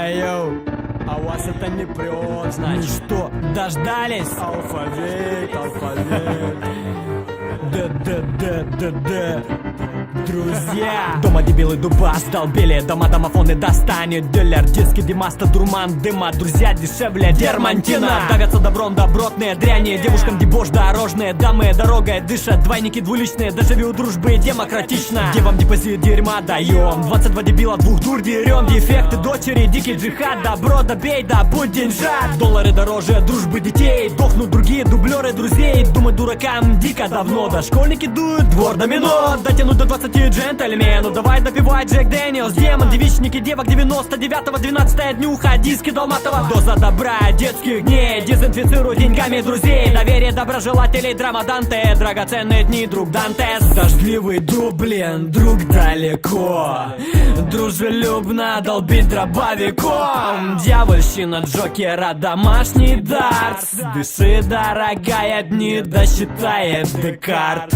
Йоу, а у вас это не прет, значит. Ну что, дождались? Алфавит, алфавит. Д. Друзья, дома дебилы дубас долбили, дома домофоны достанет дилер, детский димаста, дурман дыма, друзья дешевле дермантина. Давятся добром добротные дряни, девушкам дебош дорожные, дамы дорогой дышат, двойники двуличные, доживи у дружбы демократично. Девам депозит дерьма даем, 22 дебила, двух дур дерем, дефекты дочери, дикий джихад, добро добей, да будь деньжат. Доллары дороже дружбы детей, дохнут другие дублеры друзей, думать дуракам дико давно, да школьники дуют двор домино, дотянуть до 20 джентльмену, давай допивай Джек Дэниелс, демон, девичники девок 99-го, 12-я днюха, диски Долматова. Доза добра детских дней, дезинфицируй деньгами друзей, доверие доброжелателей, драма Данте, драгоценные дни, друг Дантес. Дождливый Дублин, друг далеко, дружелюбно долбить дробовиком, дьявольщина Джокера, домашний дартс, дыши, дорогая, дни досчитает Декарт.